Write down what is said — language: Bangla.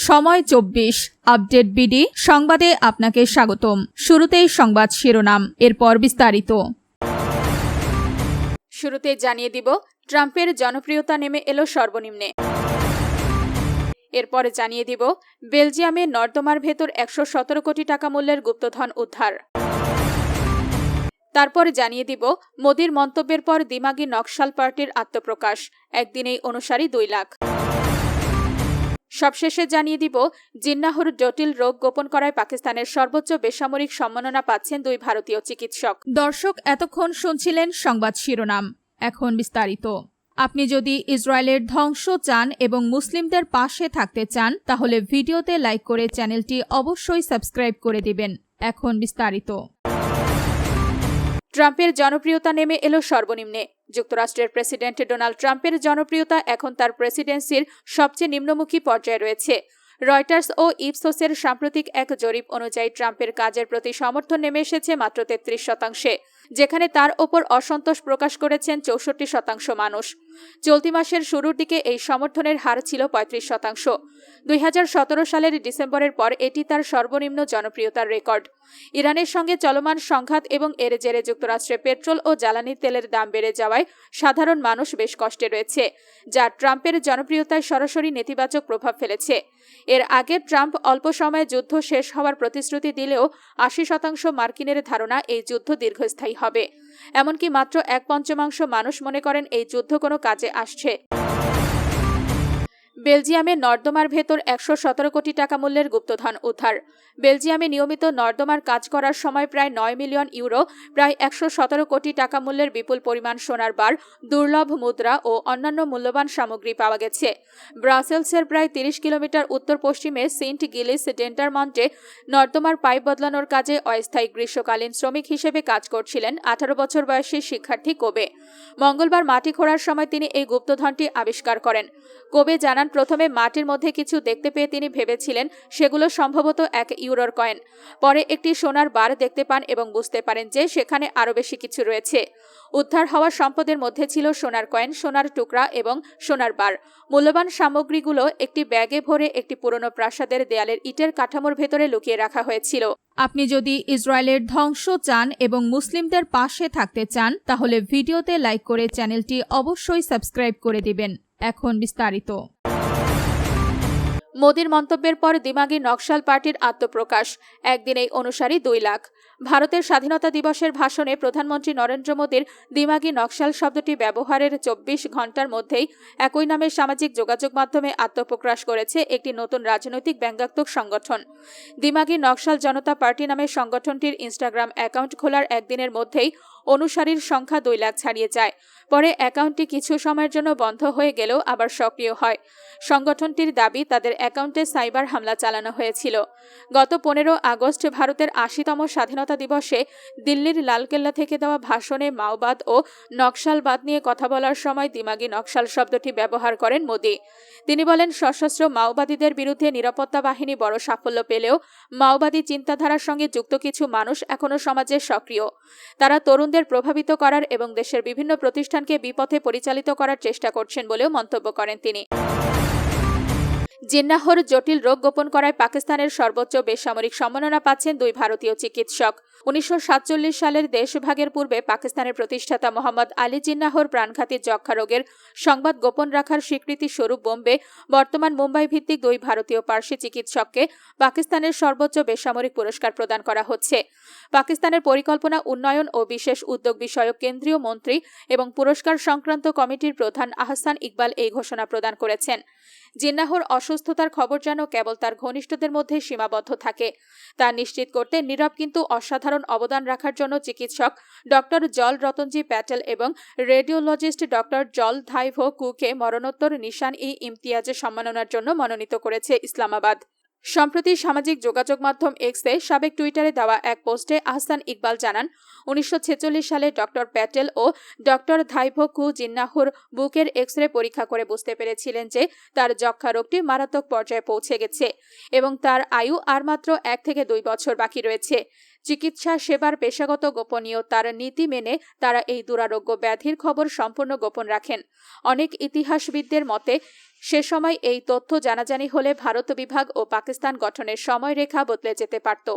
সময় 24 আপডেট বিডি সংবাদে আপনাকে স্বাগতম। শুরুতেই সংবাদ শিরোনাম, এরপর বিস্তারিত। শুরুতে জানিয়ে দিব, ট্রাম্পের জনপ্রিয়তা নেমে এলো সর্বনিম্নে। এরপরে জানিয়ে দিব, বেলজিয়ামে নর্দমার ভেতর 117 কোটি টাকা মূল্যের গুপ্তধন উদ্ধার। তারপরে জানিয়ে দিব, মোদির মন্তব্যের পর দিমাগি নকশাল পার্টির আত্মপ্রকাশ, একদিনেই অনুসারী 2 লাখ। সবশেষে জানিয়ে দিব, জিন্নাহর জটিল রোগ গোপন করায় পাকিস্তানের সর্বোচ্চ বেসামরিক সম্মাননা পাচ্ছেন 2 ভারতীয় চিকিৎসক। দর্শক, এতক্ষণ শুনছিলেন সংবাদ শিরোনাম, এখন বিস্তারিত। আপনি যদি ইসরায়েলের ধ্বংস চান এবং মুসলিমদের পাশে থাকতে চান, তাহলে ভিডিওতে লাইক করে চ্যানেলটি অবশ্যই সাবস্ক্রাইব করে দিবেন। এখন বিস্তারিত। ট্রাম্পের জনপ্রিয়তা নেমে এলো সর্বনিম্নে। যুক্তরাষ্ট্রের প্রেসিডেন্ট ডোনাল্ড ট্রাম্পের জনপ্রিয়তা এখন তার প্রেসিডেন্সির সবচেয়ে নিম্নমুখী পর্যায়ে রয়েছে। রয়টার্স ও ইপসোসের সাম্প্রতিক এক জরিপ অনুযায়ী ট্রাম্পের কাজের প্রতি সমর্থন নেমে এসেছে মাত্র 33%, যেখানে তার ওপর অসন্তোষ প্রকাশ করেছেন 64% মানুষ। চলতি মাসের শুরুর দিকে এই সমর্থনের হার ছিল 35%। 2017 সালের ডিসেম্বরের পর এটি তার সর্বনিম্ন জনপ্রিয়তার রেকর্ড। ইরানের সঙ্গে চলমান সংঘাত এবং এর জেরে যুক্তরাষ্ট্রে পেট্রোল ও জ্বালানি তেলের দাম বেড়ে যাওয়ায় সাধারণ মানুষ বেশ কষ্টে রয়েছে, যা ট্রাম্পের জনপ্রিয়তায় সরাসরি নেতিবাচক প্রভাব ফেলেছে। এর আগে ট্রাম্প অল্প সময়ে যুদ্ধ শেষ হওয়ার প্রতিশ্রুতি দিলেও 80% মার্কিনের ধারণা এই যুদ্ধ দীর্ঘস্থায়ী হবে। এমনকি মাত্র 1/5 মানুষ মনে করেন এই যুদ্ধ কোনো কাজে আসছে। বেলজিয়ামে নর্দমার ভেতর 117 কোটি টাকা মূল্যের গুপ্তধন উদ্ধার। বেলজিয়ামে নিয়মিত নর্দমার কাজ করার সময় প্রায় 9 মিলিয়ন ইউরো, প্রায় 117 কোটি টাকা মূল্যের বিপুল পরিমাণ সোনার বার, দুর্লভ মুদ্রা ও অন্যান্য মূল্যবান সামগ্রী পাওয়া গেছে। ব্রাসেলসের প্রায় 30 কিলোমিটার উত্তর-পশ্চিমে সেন্ট গিলিস ডেন্টারমন্টে নর্দমার পাইপ বদলানোর কাজে অস্থায়ী গ্রীষ্মকালীন শ্রমিক হিসেবে কাজ করছিলেন 18 বছর বয়সী শিক্ষার্থী কোবে। মঙ্গলবার মাটি খোঁড়ার সময় তিনি এই গুপ্তধনটি আবিষ্কার করেন। কোবে জানান, প্রথমে মাটির মধ্যে কিছু দেখতে পেয়ে তিনি ভেবেছিলেন সেগুলো সম্ভবত 1 ইউরোর কয়েন। পরে একটি সোনার বার দেখতে পান এবং বুঝতে পারেন যে সেখানে আরও বেশি কিছু রয়েছে। উদ্ধার হওয়া সম্পদের মধ্যে ছিল সোনার কয়েন, সোনার টুকরা এবং সোনার বার। মূল্যবান সামগ্রীগুলো একটি ব্যাগে ভরে একটি পুরনো প্রাসাদের দেয়ালের ইটের কাঠামোর ভেতরে লুকিয়ে রাখা হয়েছিল। আপনি যদি ইসরায়েলের ধ্বংস চান এবং মুসলিমদের পাশে থাকতে চান, তাহলে ভিডিওতে লাইক করে চ্যানেলটি অবশ্যই সাবস্ক্রাইব করে দিবেন। এখন বিস্তারিত। মোদির মন্তব্যের পর দিমাগি নকশাল পার্টির আত্মপ্রকাশ, একদিনেই অনুসারী 2 লাখ। ভারতের স্বাধীনতা দিবসের ভাষণে প্রধানমন্ত্রী নরেন্দ্র মোদির দিমাগি নকশাল শব্দটি ব্যবহারের 24 ঘণ্টার মধ্যেই একই নামে সামাজিক যোগাযোগ মাধ্যমে আত্মপ্রকাশ করেছে একটি নতুন রাজনৈতিক ব্যঙ্গাত্মক সংগঠন। দিমাগি নকশাল জনতা পার্টি নামে সংগঠনটির ইনস্টাগ্রাম অ্যাকাউন্ট খোলার একদিনের মধ্যেই অনুসারীর সংখ্যা 2 লাখ ছাড়িয়ে যায়। পরে অ্যাকাউন্টটি কিছু সময়ের জন্য বন্ধ হয়ে গেলেও আবার সক্রিয় হয়। সংগঠনটির দাবি, তাদের অ্যাকাউন্টে সাইবার হামলা চালানো হয়েছিল। গত 15 আগস্ট ভারতের 80তম স্বাধীনতা দিবসে দিল্লির লালকেল্লা থেকে দেওয়া ভাষণে মাওবাদ ও নকশালবাদ নিয়ে কথা বলার সময় দিমাগি নকশাল শব্দটি ব্যবহার করেন মোদি। তিনি বলেন, সশস্ত্র মাওবাদীদের বিরুদ্ধে নিরাপত্তা বাহিনী বড় সাফল্য পেলেও মাওবাদী চিন্তাধারার সঙ্গে যুক্ত কিছু মানুষ এখনও সমাজে সক্রিয়। তারা তরুণদের প্রভাবিত করার এবং দেশের বিভিন্ন প্রতিষ্ঠানকে বিপথে পরিচালিত করার চেষ্টা করছেন বলেও মন্তব্য করেন তিনি। জিন্নাহর জটিল রোগ গোপন করায় পাকিস্তানের সর্বোচ্চ বেসামরিক সম্মাননা পাচ্ছেন 2 ভারতীয় চিকিৎসক। 1947 সালের দেশভাগের পূর্বে পাকিস্তানের প্রতিষ্ঠাতা মোহাম্মদ আলী জিন্নাহর প্রাণঘাতী যক্ষ্মা রোগের সংবাদ গোপন রাখার স্বীকৃতি স্বরূপ বোম্বে বর্তমান মুম্বাই ভিত্তিক 2 ভারতীয় পার্সি চিকিৎসককে পাকিস্তানের সর্বোচ্চ বেসামরিক পুরস্কার প্রদান করা হচ্ছে। পাকিস্তানের পরিকল্পনা উন্নয়ন ও বিশেষ উদ্যোগ বিষয়ক কেন্দ্রীয় মন্ত্রী এবং পুরস্কার সংক্রান্ত কমিটির প্রধান আহসান ইকবাল এই ঘোষণা প্রদান করেছেন। জিন্নাহর অসুস্থতার খবর যেন কেবল তার ঘনিষ্ঠদের মধ্যে সীমাবদ্ধ থাকে, তা নিশ্চিত করতে নীরব কিন্তু অসাধারণ অবদান রাখার জন্য চিকিৎসক ডক্টর জল রতনজি প্যাটেল এবং রেডিওলজিস্ট ডক্টর জল ধাইভো কুকে মরণোত্তর নিশান-ই-ইমতিয়াজ সম্মাননার জন্য মনোনীত করেছে ইসলামাবাদ। সম্প্রতি সামাজিক যোগাযোগ মাধ্যম এক্সে সাবেক টুইটারে দেওয়া এক পোস্টে আহসান ইকবাল জানান, 1946 সালে ডক্টর প্যাটেল ও ডক্টর ধাইভো কু জিন্নাহর বুকের এক্স-রে পরীক্ষা করে বুঝতে পেরেছিলেন যে তার যক্ষ্মা রোগটি মারাত্মক পর্যায়ে পৌঁছে গেছে এবং তার আয়ু আর মাত্র 1 থেকে 2 বছর বাকি রয়েছে। চিকিৎসা সেবার পেশাগত গোপনীয়তার নীতি মেনে তারা এই দুরারোগ্য ব্যাধির খবর সম্পূর্ণ গোপন রাখেন। অনেক ইতিহাসবিদদের মতে সে সময় এই তথ্য জানাজানি হলে ভারত বিভাগ ও পাকিস্তান গঠনের সময়রেখা বদলে যেতে পারত।